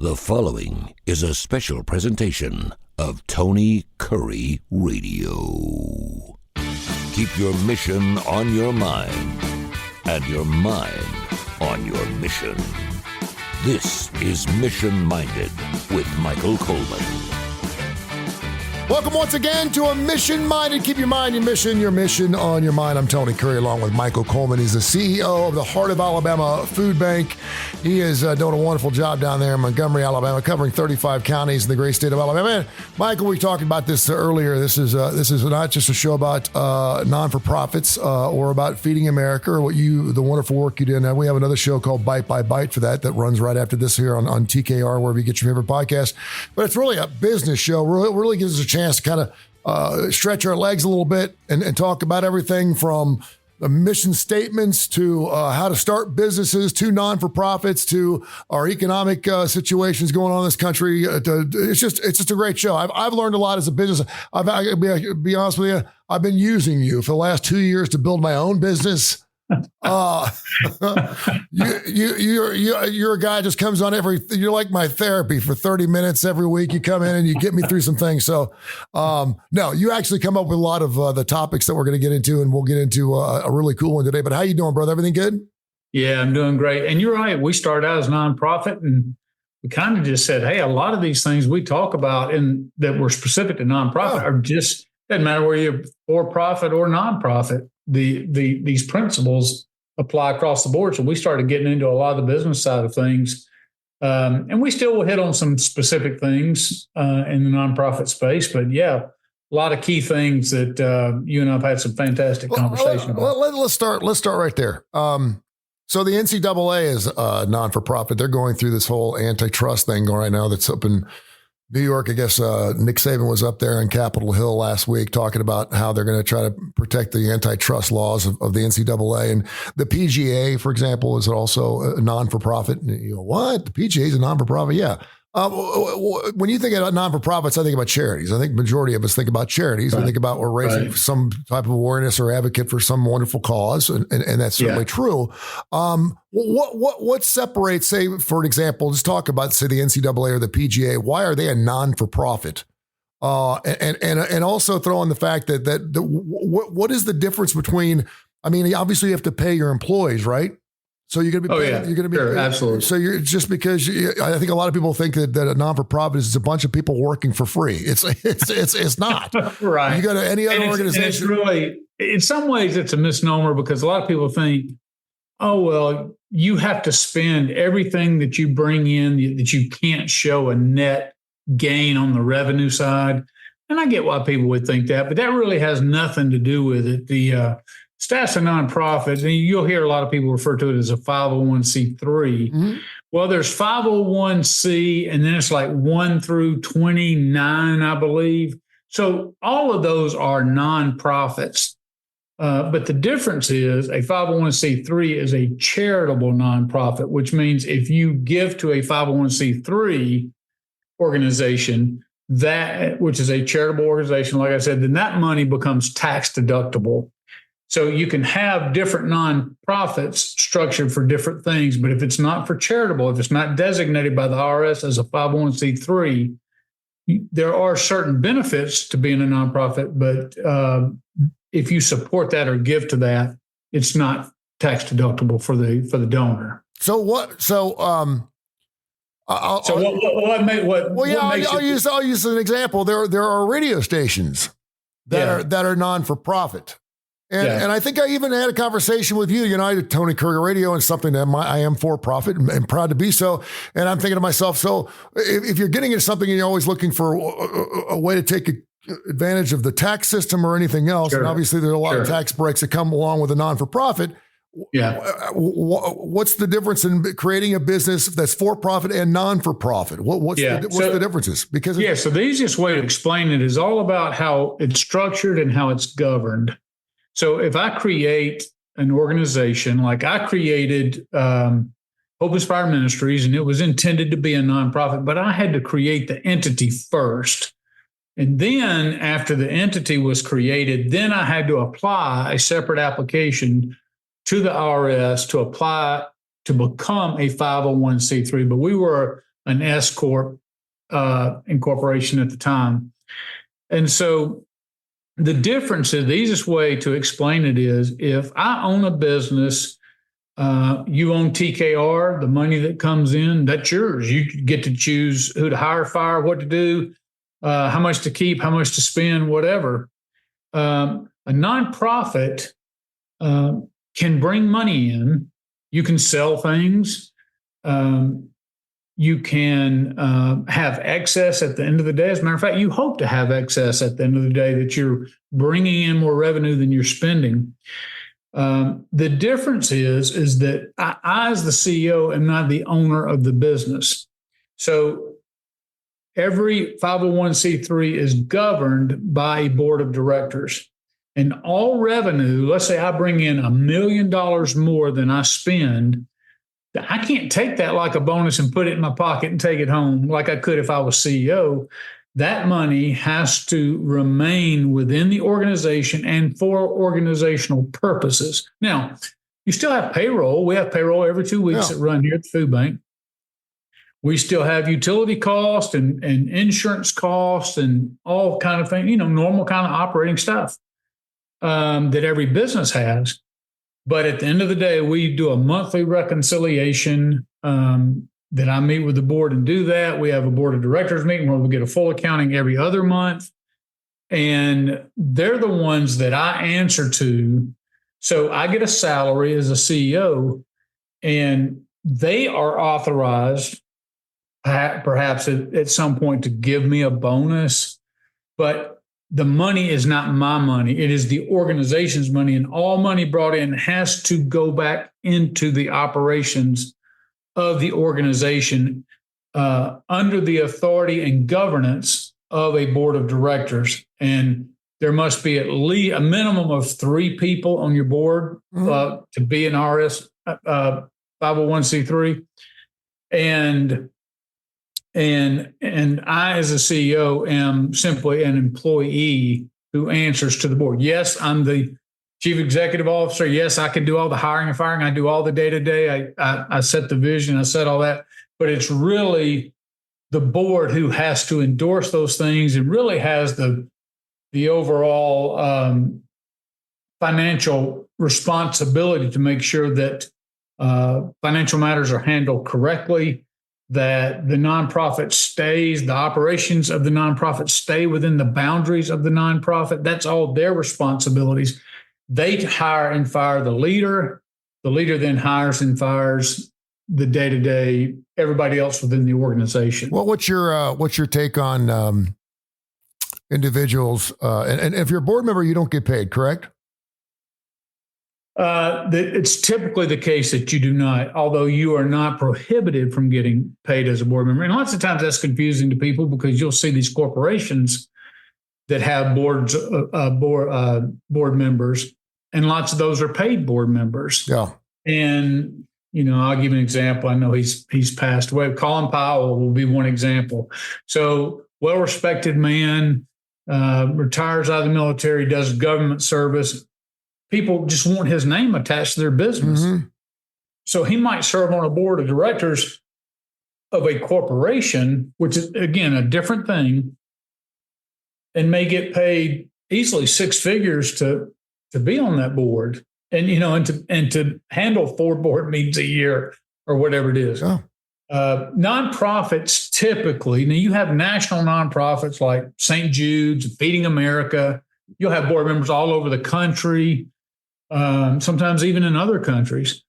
The following is a special presentation of Tony Kurre Radio. Keep your mission on your mind and your mind on your mission. This is Mission Minded with Michael Coleman. Welcome once again to a Mission Minded. Keep your mind, your mission on your mind. I'm Tony Kurre along with Michael Coleman. He's the CEO of the Heart of Alabama Food Bank. He is doing a wonderful job down there in Montgomery, Alabama, covering 35 counties in the great state of Alabama. And Michael, we talked about this earlier. This is not just a show about non-for-profits or about feeding America or the wonderful work you do. And we have another show called Bite by Bite for that runs right after this here on TKR, wherever you get your favorite podcast. But it's really a business show. Really gives us a chance to kind of stretch our legs a little bit and talk about everything from the mission statements to how to start businesses to non-for-profits to our economic situations going on in this country. It's just a great show. I've learned a lot as a business. I'll be honest with you. I've been using you for the last 2 years to build my own business. You're a guy just comes on you're like my therapy for 30 minutes every week. You come in and you get me through some things. So, no, you actually come up with a lot of the topics that we're going to get into, and we'll get into a really cool one today. But how you doing, brother? Everything good? Yeah, I'm doing great. And you're right. We started out as a nonprofit, and we kind of just said, hey, a lot of these things we talk about and that were specific to nonprofit are just, doesn't matter where you're for profit or nonprofit. These principles apply across the board. So we started getting into a lot of the business side of things. And we still will hit on some specific things in the nonprofit space. But yeah, a lot of key things that you and I have had some fantastic conversation about. Let's start right there. So the NCAA is non-for-profit. They're going through this whole antitrust thing right now that's up in New York. I guess Nick Saban was up there on Capitol Hill last week talking about how they're going to try to protect the antitrust laws of the NCAA. And the PGA, for example, is also a non-for-profit. You know, what? The PGA is a non-for-profit? Yeah. When you think about non-for-profits, I think about charities. I think majority of us think about charities. Right. I think about we're raising some type of awareness or advocate for some wonderful cause, and that's certainly true. What separates, say, for an example, just talk about, say, the NCAA or the PGA. Why are they a non-for-profit? And also throw in the fact that what is the difference between? I mean, obviously you have to pay your employees, right? So you're going to be, you're going to be, sure, absolutely. So you're just because I think a lot of people think that a non-for-profit is a bunch of people working for free. It's not. Right. You go to any other organization. It's really, in some ways, it's a misnomer because a lot of people think, oh, well, you have to spend everything that you bring in that you can't show a net gain on the revenue side. And I get why people would think that, but that really has nothing to do with it. The status of nonprofits, and you'll hear a lot of people refer to it as a 501c3. Mm-hmm. Well, there's 501c, and then it's like 1 through 29, I believe. So all of those are nonprofits. But the difference is a 501c3 is a charitable nonprofit, which means if you give to a 501c3 organization, which is a charitable organization, like I said, then that money becomes tax deductible. So you can have different nonprofits structured for different things, but if it's not for charitable, if it's not designated by the IRS as a 501c3, there are certain benefits to being a nonprofit, but if you support that or give to that, it's not tax deductible for the donor. So what? I'll use an example. There are radio stations that are non-for-profit. And I think I even had a conversation with you, United Tony Kurre Radio, and something that I am for profit and proud to be so. And I'm thinking to myself, so if you're getting into something and you're always looking for a way to take advantage of the tax system or anything else, and obviously there are a lot of tax breaks that come along with a non-for-profit. Yeah. What's the difference in creating a business that's for-profit and non-for-profit? What's the differences? Because so the easiest way to explain it is all about how it's structured and how it's governed. So if I create an organization, like I created Hope Inspired Ministries, and it was intended to be a nonprofit, but I had to create the entity first. And then after the entity was created, then I had to apply a separate application to the IRS to apply to become a 501c3. But we were an S corp incorporation at the time. And so the difference is, the easiest way to explain it is, if I own a business, you own TKR, the money that comes in, that's yours. You get to choose who to hire, fire, what to do, how much to keep, how much to spend, whatever. A nonprofit can bring money in. You can sell things. You can have excess at the end of the day. As a matter of fact, you hope to have excess at the end of the day, that you're bringing in more revenue than you're spending. The difference is that I, as the CEO, am not the owner of the business. So every 501c3 is governed by a board of directors. And all revenue, let's say I bring in $1 million more than I spend, I can't take that like a bonus and put it in my pocket and take it home like I could if I was CEO. That money has to remain within the organization and for organizational purposes. Now, you still have payroll. We have payroll every 2 weeks that run here at the food bank. We still have utility costs and insurance costs and all kind of things, normal kind of operating stuff that every business has. But at the end of the day, we do a monthly reconciliation that I meet with the board and do that. We have a board of directors meeting where we get a full accounting every other month. And they're the ones that I answer to. So I get a salary as a CEO, and they are authorized perhaps at some point to give me a bonus. But the money is not my money. It is the organization's money, and all money brought in has to go back into the operations of the organization under the authority and governance of a board of directors. And there must be at least a minimum of 3 people on your board to be an RS 501c3. And I, as a CEO, am simply an employee who answers to the board. Yes, I'm the chief executive officer. Yes, I can do all the hiring and firing. I do all the day-to-day. I set the vision. I set all that. But it's really the board who has to endorse those things and really has the overall financial responsibility to make sure that financial matters are handled correctly, that the nonprofit stays, the operations of the nonprofit stay within the boundaries of the nonprofit. That's all their responsibilities. They hire and fire the leader. The leader then hires and fires the day-to-day, everybody else within the organization. Well, what's your take on individuals? And if you're a board member, you don't get paid, correct? It's typically the case that you do not, although you are not prohibited from getting paid as a board member. And lots of times that's confusing to people, because you'll see these corporations that have board members, and lots of those are paid board members. Yeah. And, I'll give you an example. I know he's passed away. Colin Powell will be one example. So well-respected man, retires out of the military, does government service. People just want his name attached to their business. Mm-hmm. So he might serve on a board of directors of a corporation, which is, again, a different thing, and may get paid easily 6 figures to be on that board, and to handle 4 board meetings a year or whatever it is. Oh. Nonprofits typically, now you have national nonprofits like St. Jude's, Feeding America. You'll have board members all over the country, sometimes even in other countries.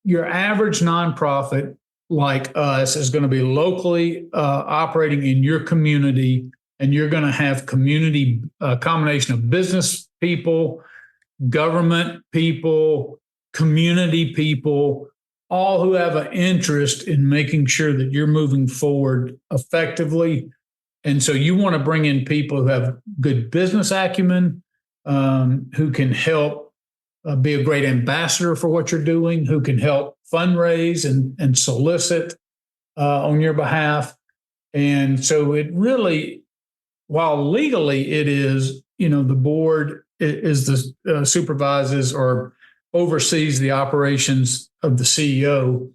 Your average nonprofit like us is going to be locally operating in your community, and you're going to have community combination of business people, government people, community people, all who have an interest in making sure that you're moving forward effectively. And so you want to bring in people who have good business acumen, who can help be a great ambassador for what you're doing, who can help fundraise and solicit on your behalf. And so it really, while legally it is, the board is the supervises or oversees the operations of the CEO.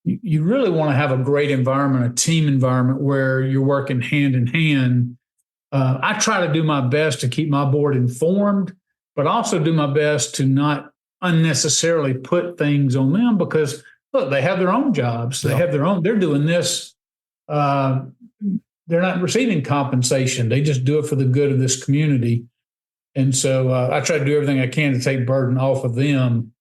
you really want to have a great environment, a team environment where you're working hand in hand. I try to do my best to keep my board informed, but also do my best to not unnecessarily put things on them because, look, they have their own jobs. They have their own, they're doing this. They're not receiving compensation. They just do it for the good of this community. And so I try to do everything I can to take burden off of them.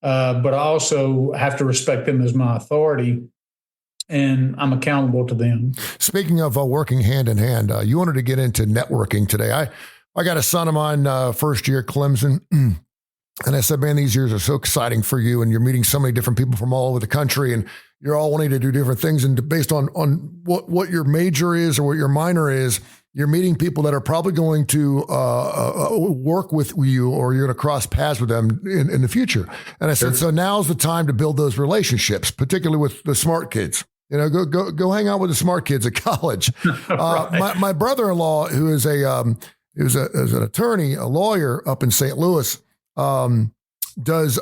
But I also have to respect them as my authority, and I'm accountable to them. Speaking of working hand in hand, you wanted to get into networking today. I got a son of mine, first year Clemson, and I said, man, these years are so exciting for you, and you're meeting so many different people from all over the country, and you're all wanting to do different things. And based on what your major is or what your minor is, you're meeting people that are probably going to work with you, or you're going to cross paths with them in the future. And I said, so now's the time to build those relationships, particularly with the smart kids. You know, go hang out with the smart kids at college. Right. My brother-in-law, who is an attorney, a lawyer up in St. Louis, he's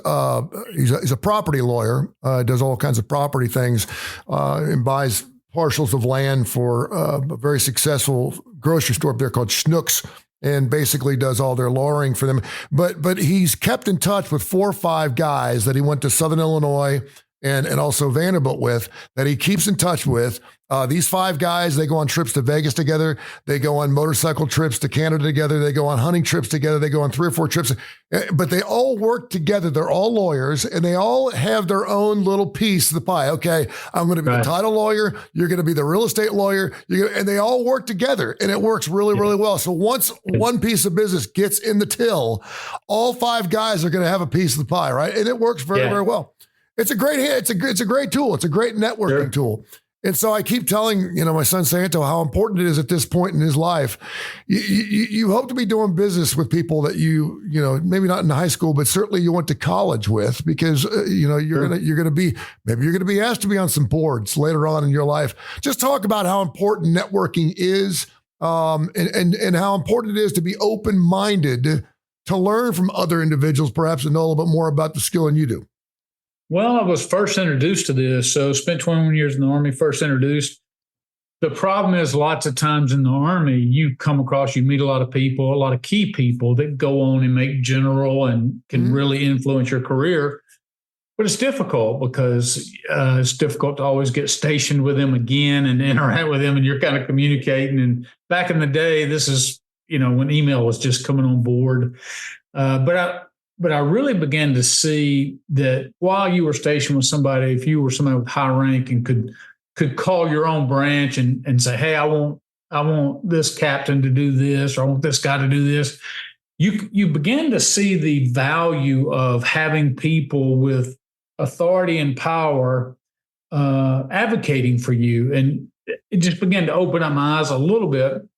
a property lawyer, does all kinds of property things, and buys parcels of land for a very successful grocery store up there called Schnucks, and basically does all their lawyering for them. But he's kept in touch with 4 or 5 guys that he went to Southern Illinois and also Vanderbilt with, that he keeps in touch with. These 5 guys, they go on trips to Vegas together. They go on motorcycle trips to Canada together. They go on hunting trips together. They go on 3 or 4 trips, but they all work together. They're all lawyers, and they all have their own little piece of the pie. Okay, I'm going to be the title lawyer. You're going to be the real estate lawyer. And they all work together, and it works really, really well. So once one piece of business gets in the till, all 5 guys are going to have a piece of the pie, right? And it works very, very well. It's a great hit. It's a great tool. It's a great networking tool. And so I keep telling, my son Santo how important it is at this point in his life. You hope to be doing business with people that maybe not in high school, but certainly you went to college with, because you're going to be asked to be on some boards later on in your life. Just talk about how important networking is, and how important it is to be open-minded to learn from other individuals, perhaps, and know a little bit more about the skill than you do. Well, I was first introduced to this. So spent 21 years in the Army, first introduced. The problem is lots of times in the Army, you meet a lot of people, a lot of key people that go on and make general and can really influence your career. But it's difficult because it's difficult to always get stationed with them again and interact with them, and you're kind of communicating. And back in the day, this is, when email was just coming on board. But I really began to see that while you were stationed with somebody, if you were somebody with high rank and could call your own branch and say, hey, I want this captain to do this, or I want this guy to do this, you begin to see the value of having people with authority and power advocating for you. And it just began to open up my eyes a little bit.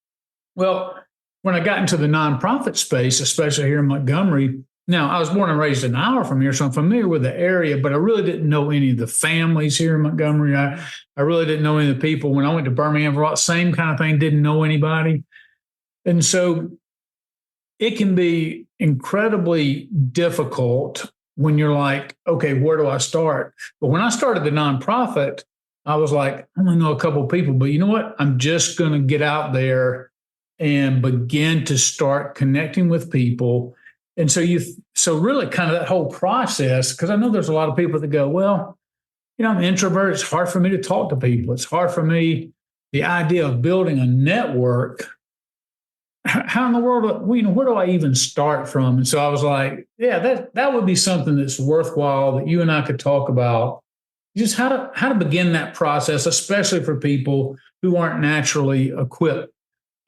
Well, when I got into the nonprofit space, especially here in Montgomery, now, I was born and raised an hour from here, so I'm familiar with the area, but I really didn't know any of the families here in Montgomery. I really didn't know any of the people. When I went to Birmingham, same kind of thing, didn't know anybody. And so it can be incredibly difficult when you're like, okay, where do I start? But when I started the nonprofit, I was like, I only know a couple of people, but you know what? I'm just going to get out there and begin to start connecting with people. And so really kind of that whole process, because I know there's a lot of people that go, well, I'm an introvert. It's hard for me to talk to people. It's hard for me, the idea of building a network. How in the world, where do I even start from? And so I was like, yeah, that would be something that's worthwhile that you and I could talk about. Just how to begin that process, especially for people who aren't naturally equipped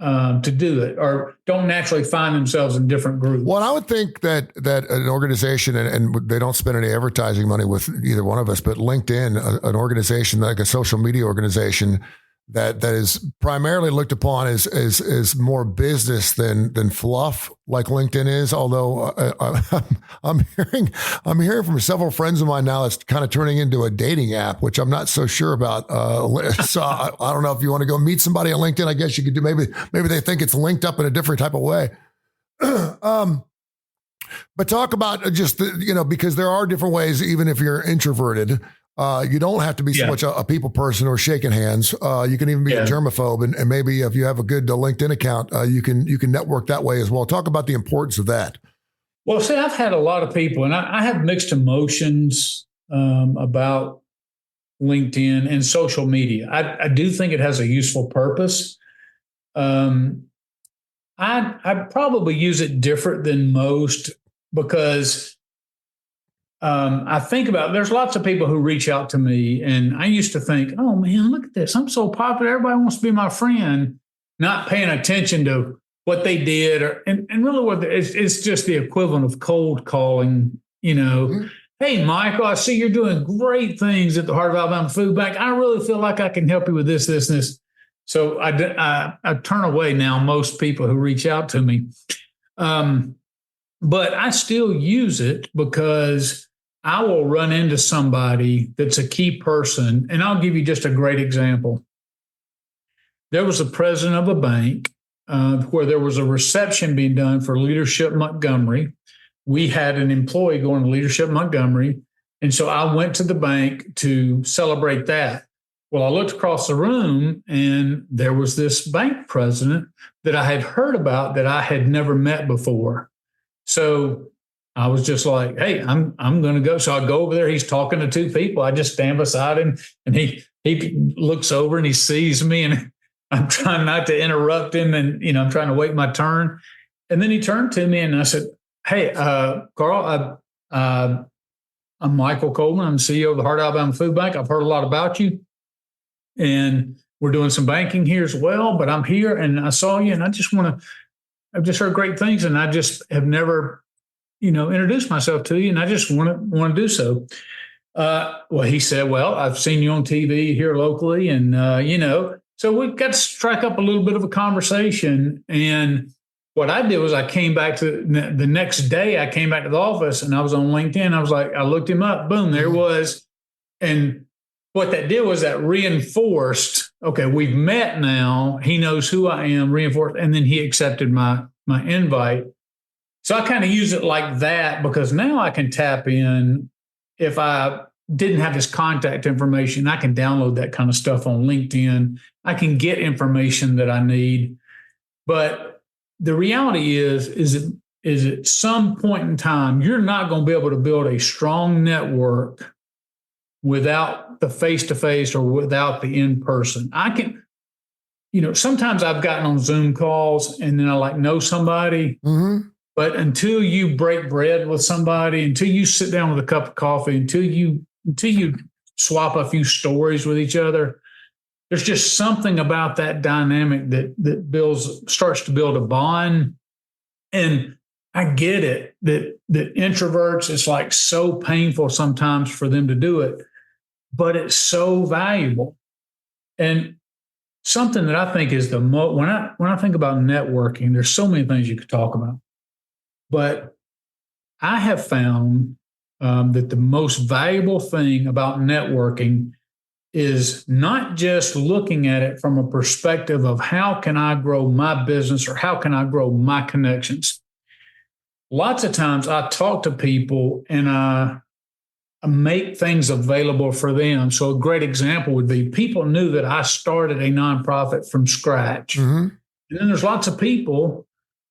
to do it, or don't naturally find themselves in different groups. Well, I would think that an organization, and they don't spend any advertising money with either one of us, but LinkedIn, an organization like a social media organization that is primarily looked upon as more business than fluff, like LinkedIn is. Although I'm hearing from several friends of mine now it's kind of turning into a dating app, which I'm not so sure about. So I don't know if you want to go meet somebody on LinkedIn. I guess you could do. Maybe they think it's linked up in a different type of way. But talk about just because there are different ways, even if you're introverted. You don't have to be so much a people person or shaking hands. You can even be a germaphobe, and maybe if you have a good LinkedIn account, you can network that way as well. Talk about the importance of that. Well, see, I've had a lot of people, and I have mixed emotions about LinkedIn and social media. I do think it has a useful purpose. I probably use it different than most because I think about there's lots of people who reach out to me, and I used to think, oh man, look at this. I'm so popular. Everybody wants to be my friend, not paying attention to what they did. And really what it's just the equivalent of cold calling, Hey, Michael, I see you're doing great things at the Heart of Alabama Food Bank. I really feel like I can help you with this, this, and this. So I turn away now most people who reach out to me. But I still use it because I will run into somebody that's a key person. And I'll give you just a great example. There was a president of a bank where there was a reception being done for Leadership Montgomery. We had an employee going to Leadership Montgomery. And so I went to the bank to celebrate that. Well, I looked across the room and there was this bank president that I had heard about that I had never met before. So I was just like, hey, I'm going to go. So I go over there. He's talking to two people. I just stand beside him and he looks over and he sees me and I'm trying not to interrupt him. And, I'm trying to wait my turn. And then he turned to me and I said, hey, Carl, I'm Michael Coleman. I'm CEO of the Heart of Alabama Food Bank. I've heard a lot about you. And we're doing some banking here as well, but I'm here and I saw you and I've just heard great things and I just have never, introduced myself to you and I just want to do so. Well, he said, well, I've seen you on TV here locally and, so we got to strike up a little bit of a conversation. And what I did was I came back to the next day, I came back to the office and I was on LinkedIn. I was like, I looked him up, boom, there was. And what that did was that reinforced, okay, we've met now. He knows who I am, reinforced. And then he accepted my invite. So I kind of use it like that because now I can tap in. If I didn't have his contact information, I can download that kind of stuff on LinkedIn. I can get information that I need. But the reality is at some point in time, you're not going to be able to build a strong network without the face-to-face or without the in-person. I can, sometimes I've gotten on Zoom calls and then I know somebody, but until you break bread with somebody, until you sit down with a cup of coffee, until you swap a few stories with each other, there's just something about that dynamic that starts to build a bond. And I get it that introverts, it's like so painful sometimes for them to do it, but it's so valuable. And something that I think is when I think about networking, there's so many things you could talk about, but I have found that the most valuable thing about networking is not just looking at it from a perspective of how can I grow my business or how can I grow my connections. Lots of times I talk to people and I make things available for them. So a great example would be people knew that I started a nonprofit from scratch. And then there's lots of people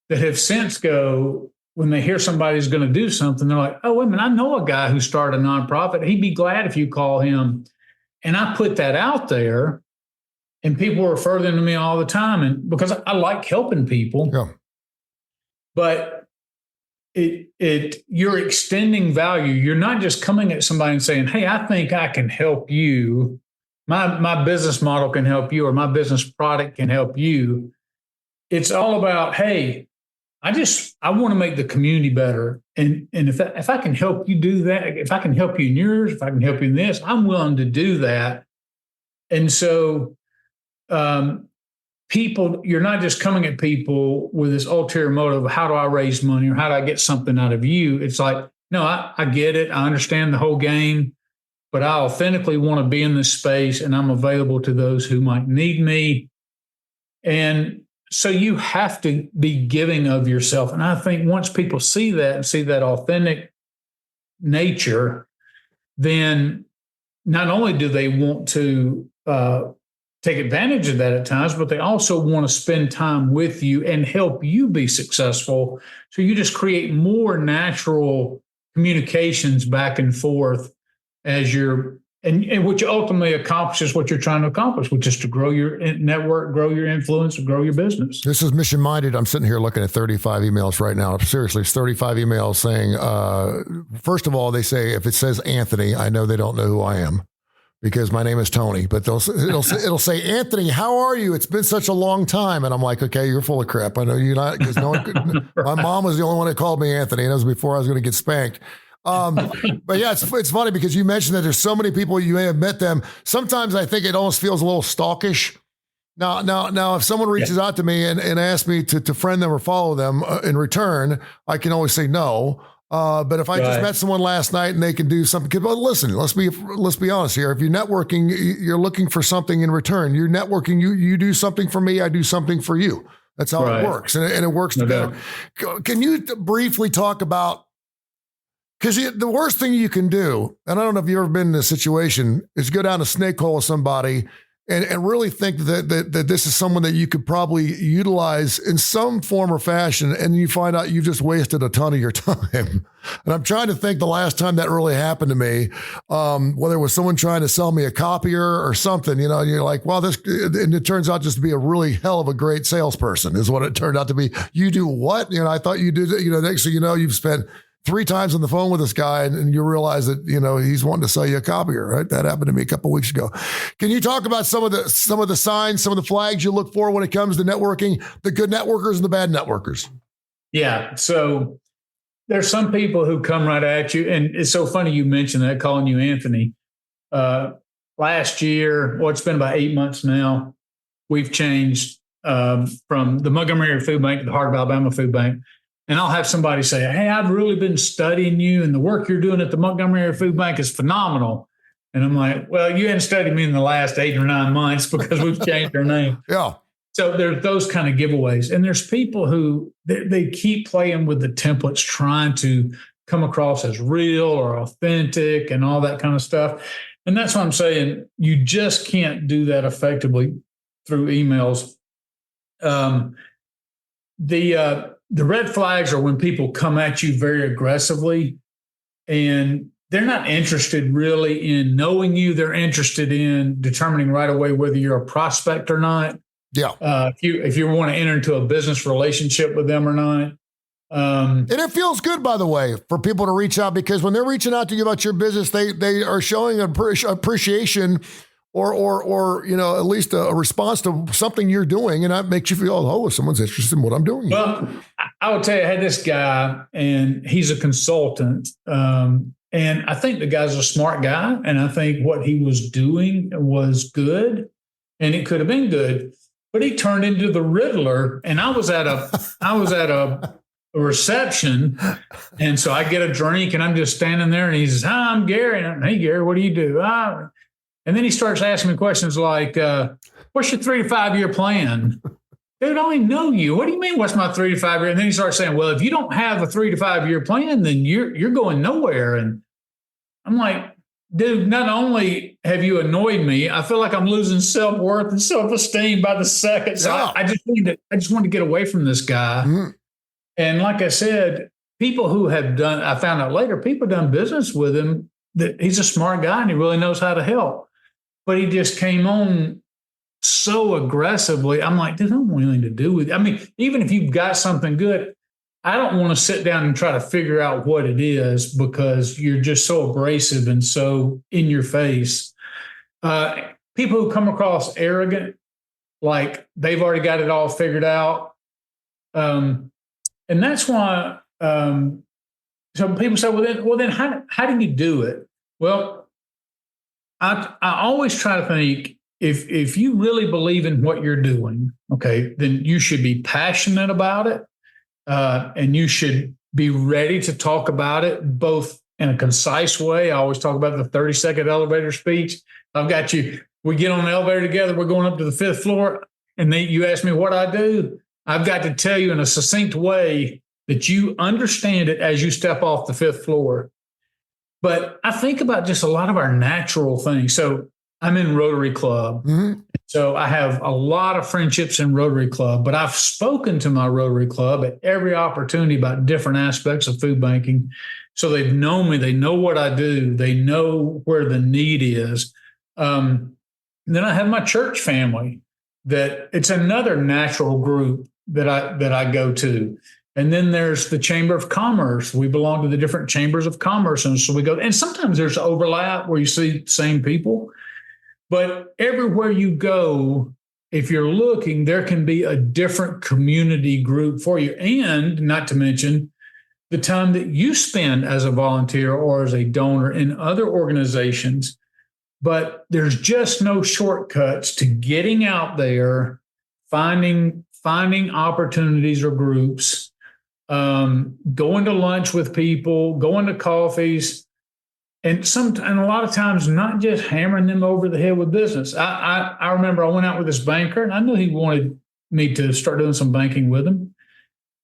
that have since when they hear somebody's going to do something, they're like, oh, wait a minute, I know a guy who started a nonprofit. He'd be glad if you call him. And I put that out there and people refer them to me all the time. And because I like helping people, but you're extending value. You're not just coming at somebody and saying, hey, I think I can help you. My business model can help you or my business product can help you. It's all about, hey, I want to make the community better. And if I can help you do that, if I can help you in yours, if I can help you in this, I'm willing to do that. And so you're not just coming at people with this ulterior motive of how do I raise money or how do I get something out of you? It's like, no, I get it. I understand the whole game, but I authentically want to be in this space and I'm available to those who might need me. And so you have to be giving of yourself. And I think once people see that and see that authentic nature, then not only do they want to take advantage of that at times, but they also want to spend time with you and help you be successful. So you just create more natural communications back and forth as you're, and which ultimately accomplishes what you're trying to accomplish, which is to grow your network, grow your influence, grow your business. This is Mission Minded. I'm sitting here looking at 35 emails right now. Seriously, it's 35 emails saying, first of all, they say, if it says Anthony, I know they don't know who I am, because my name is Tony, but it'll say, Anthony, how are you? It's been such a long time. And I'm like, okay, you're full of crap. I know you're not, because no one could, my mom was the only one that called me Anthony, and it was before I was going to get spanked. But yeah, it's funny because you mentioned that there's so many people, you may have met them. Sometimes I think it almost feels a little stalkish. Now, if someone reaches out to me and asks me to friend them or follow them in return, I can always say no. But if I just met someone last night and they can do something, but listen, let's be honest here. If you're networking, you're looking for something in return. You're networking, you do something for me, I do something for you. That's how it works. And it works together. Can you briefly talk about, because the worst thing you can do, and I don't know if you've ever been in this situation, is go down a snake hole with somebody and really think that this is someone that you could probably utilize in some form or fashion, and you find out you've just wasted a ton of your time. And I'm trying to think the last time that really happened to me, whether it was someone trying to sell me a copier or something, and you're like, well, and it turns out just to be a really hell of a great salesperson is what it turned out to be. You do what? I thought you did, next thing you know, you've spent 3 times on the phone with this guy and you realize that, he's wanting to sell you a copier, right? That happened to me a couple of weeks ago. Can you talk about some of the signs, some of the flags you look for when it comes to networking, the good networkers and the bad networkers? Yeah. So there's some people who come right at you. And it's so funny you mentioned that, calling you Anthony. Last year, it's been about 8 months now, we've changed from the Montgomery Food Bank to the Heart of Alabama Food Bank. And I'll have somebody say, hey, I've really been studying you, and the work you're doing at the Montgomery Food Bank is phenomenal. And I'm like, well, you hadn't studied me in the last 8 or 9 months because we've changed our name. Yeah. So there's those kind of giveaways. And there's people who they keep playing with the templates, trying to come across as real or authentic and all that kind of stuff. And that's what I'm saying. You just can't do that effectively through emails. The red flags are when people come at you very aggressively and they're not interested really in knowing you. They're interested in determining right away whether you're a prospect or not. Yeah. If you want to enter into a business relationship with them or not. And it feels good, by the way, for people to reach out, because when they're reaching out to you about your business, they are showing appreciation or at least a response to something you're doing, and that makes you feel, oh, someone's interested in what I'm doing. Well, I would tell you, I had this guy, and he's a consultant, and I think the guy's a smart guy, and I think what he was doing was good, and it could have been good, but he turned into the Riddler, and I was at a reception, and so I get a drink, and I'm just standing there, and he says, "Hi, I'm Gary." And "Hey, Gary, what do you do?" And then he starts asking me questions like, what's your 3 to 5 year plan? Dude, I only know you. What do you mean, what's my 3 to 5 year? And then he starts saying, well, if you don't have a 3 to 5 year plan, then you're going nowhere. And I'm like, dude, not only have you annoyed me, I feel like I'm losing self-worth and self-esteem by the second. So I just wanted to get away from this guy. Mm-hmm. And like I said, people who have done, I found out later, people done business with him, that he's a smart guy and he really knows how to help. But he just came on so aggressively. I'm like, dude, I'm willing to do with it. I mean, even if you've got something good, I don't want to sit down and try to figure out what it is, because you're just so abrasive and so in your face. People who come across arrogant, like they've already got it all figured out. And that's why some people say, well, then how do you do it? Well, I always try to think, if you really believe in what you're doing, okay, then you should be passionate about it, and you should be ready to talk about it, both in a concise way. I always talk about the 30-second elevator speech. I've got you. We get on the elevator together. We're going up to the 5th floor, and then you ask me what I do. I've got to tell you in a succinct way that you understand it as you step off the 5th floor. But I think about just a lot of our natural things. So I'm in Rotary Club. Mm-hmm. So I have a lot of friendships in Rotary Club, but I've spoken to my Rotary Club at every opportunity about different aspects of food banking. So they've known me. They know what I do. They know where the need is. Then I have my church family that it's another natural group that I go to. And then there's the Chamber of Commerce. We belong to the different chambers of commerce. And so we go, and sometimes there's overlap where you see the same people. But everywhere you go, if you're looking, there can be a different community group for you. And not to mention the time that you spend as a volunteer or as a donor in other organizations. But there's just no shortcuts to getting out there, finding opportunities or groups, going to lunch with people, going to coffees, and a lot of times not just hammering them over the head with business. I remember I went out with this banker, and I knew he wanted me to start doing some banking with him.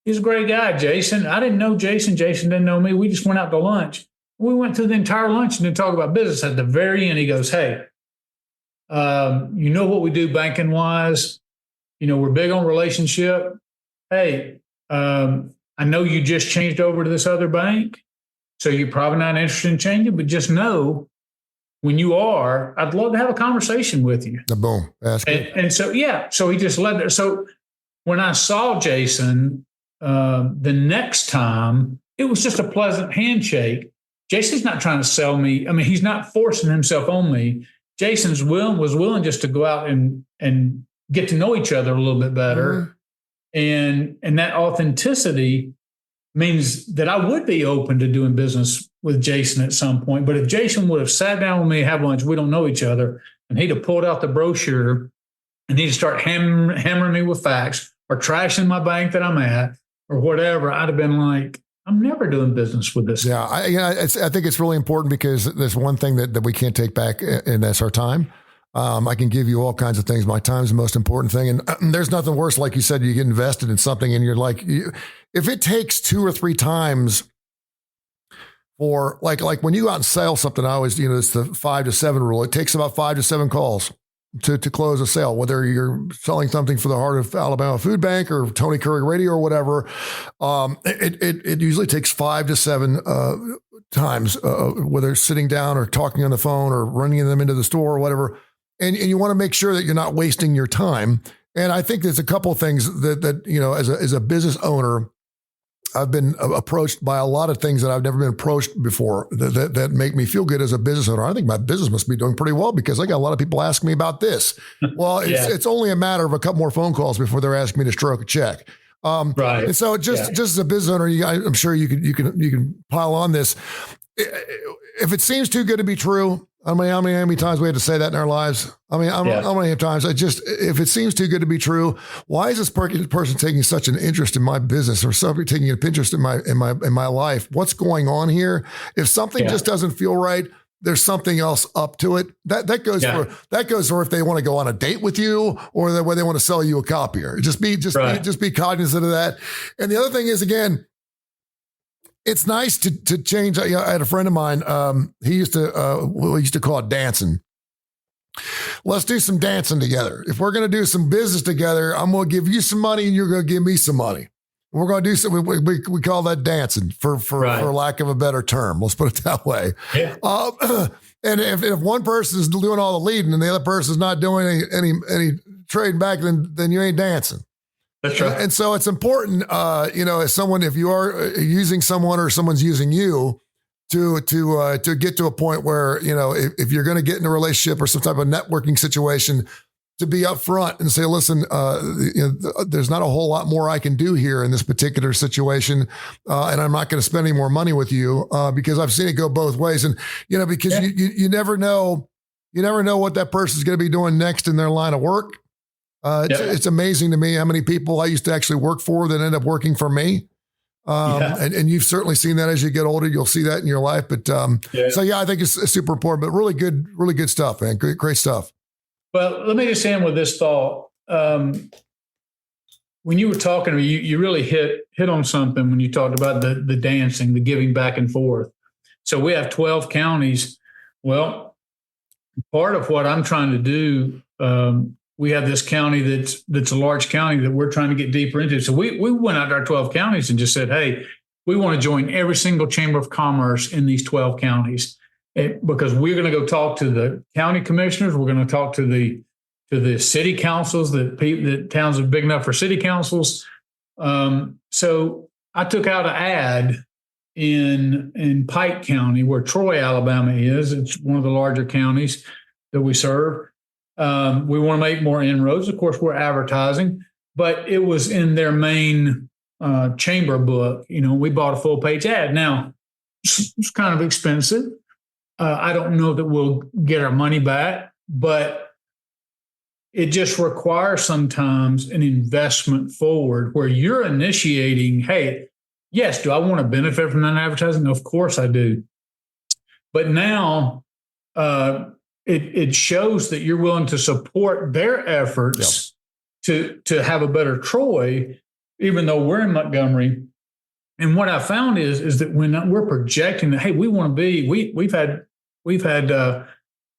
He's a great guy, Jason. I didn't know Jason. Jason didn't know me. We just went out to lunch. We went through the entire lunch and didn't talk about business. At the very end, he goes, "Hey, you know what we do banking wise? You know, we're big on relationship. Hey, I know you just changed over to this other bank, so you're probably not interested in changing, but just know when you are, I'd love to have a conversation with you." Boom. That's good. And so, yeah, so he just led there. So when I saw Jason the next time, it was just a pleasant handshake. Jason's not trying to sell me. I mean, he's not forcing himself on me. Jason's was willing just to go out and get to know each other a little bit better. Mm-hmm. And that authenticity means that I would be open to doing business with Jason at some point. But if Jason would have sat down with me, have lunch, we don't know each other, and he'd have pulled out the brochure and he'd start hammering me with facts or trashing my bank that I'm at or whatever, I'd have been like, I'm never doing business with this. Yeah, I think it's really important because there's one thing that we can't take back, and that's our time. I can give you all kinds of things. My time is the most important thing. And there's nothing worse, like you said, you get invested in something and you're like, if it takes 2 or 3 times for like when you go out and sell something, I always, it's the 5 to 7 rule. It takes about 5 to 7 calls to close a sale, whether you're selling something for the Heart of Alabama Food Bank or Tony Kurre Radio or whatever. It usually takes 5 to 7 times, whether sitting down or talking on the phone or running them into the store or whatever. And you want to make sure that you're not wasting your time. And I think there's a couple of things that as a business owner, I've been approached by a lot of things that I've never been approached before that make me feel good as a business owner. I think my business must be doing pretty well because I got a lot of people asking me about this. Well, it's only a matter of a couple more phone calls before they're asking me to stroke a check. Right. And so just as a business owner, I'm sure you can pile on this. If it seems too good to be true, how many times we had to say that in our lives? How many times? If it seems too good to be true, why is this person taking such an interest in my business or somebody taking an interest in my life? What's going on here? If something just doesn't feel right, there's something else up to it. That goes for if they want to go on a date with you or the way they want to sell you a copier. Just be cognizant of that. And the other thing is, again, it's nice to change. I had a friend of mine. He used to call it dancing. Let's do some dancing together. If we're going to do some business together, I'm going to give you some money and you're going to give me some money. We're going to do something. We call that dancing for lack of a better term. Let's put it that way. Yeah. And if one person is doing all the leading and the other person is not doing any trading back, then you ain't dancing. That's right. And so it's important, as someone, if you are using someone or someone's using you, to get to a point where, if you're going to get in a relationship or some type of networking situation, to be upfront and say, listen, there's not a whole lot more I can do here in this particular situation, and I'm not going to spend any more money with you because I've seen it go both ways, and because you never know what that person's going to be doing next in their line of work. It's amazing to me how many people I used to actually work for that end up working for me. And you've certainly seen that as you get older, you'll see that in your life. But I think it's super important, but really good stuff, man. Great stuff. Well, let me just end with this thought. When you were talking to me, you really hit on something when you talked about the dancing, the giving back and forth. So we have 12 counties. Well, part of what I'm trying to do, we have this county that's a large county that we're trying to get deeper into. So we went out to our 12 counties and just said, hey, we want to join every single chamber of commerce in these 12 counties because we're going to go talk to the county commissioners. We're going to talk to the city councils that towns are big enough for city councils. So I took out an ad in Pike County, where Troy, Alabama is. It's one of the larger counties that we serve. We want to make more inroads. Of course, we're advertising, but it was in their main chamber book. We bought a full page ad. Now, it's kind of expensive. I don't know that we'll get our money back, but it just requires sometimes an investment forward where you're initiating, hey, yes, do I want to benefit from that advertising? Of course I do. But now it shows that you're willing to support their efforts to have a better Troy, even though we're in Montgomery. And what I found is that when we're projecting that, hey, we want to be, we've had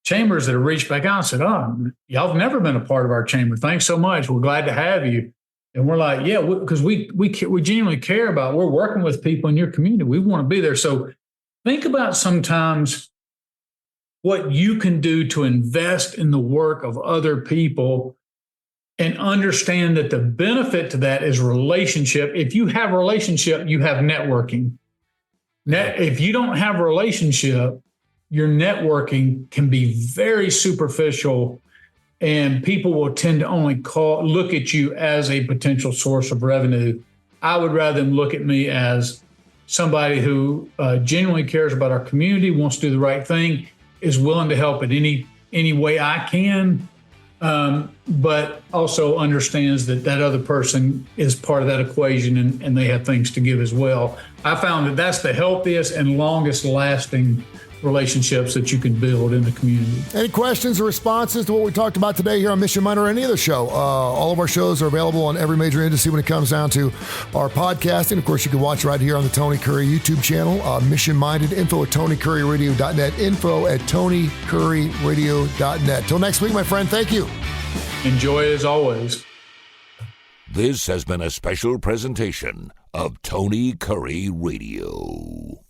chambers that have reached back out and said, oh, y'all have never been a part of our chamber. Thanks so much. We're glad to have you. And we're like, yeah, because we genuinely care about, we're working with people in your community. We want to be there. So think about sometimes what you can do to invest in the work of other people and understand that the benefit to that is relationship. If you have a relationship, you have networking. If you don't have a relationship, your networking can be very superficial, and people will tend to only look at you as a potential source of revenue. I would rather them look at me as somebody who genuinely cares about our community, wants to do the right thing, is willing to help in any way I can, but also understands that other person is part of that equation and they have things to give as well. I found that that's the healthiest and longest lasting relationships that you can build in the community. Any questions or responses to what we talked about today here on Mission Minded or any other show? All of our shows are available on every major industry when it comes down to our podcasting. Of course, you can watch right here on the Tony Curre YouTube channel. Mission Minded, info at TonyCurreRadio.net, info at TonyCurreRadio.net. Till next week, my friend, thank you. Enjoy as always. This has been a special presentation of Tony Curre Radio.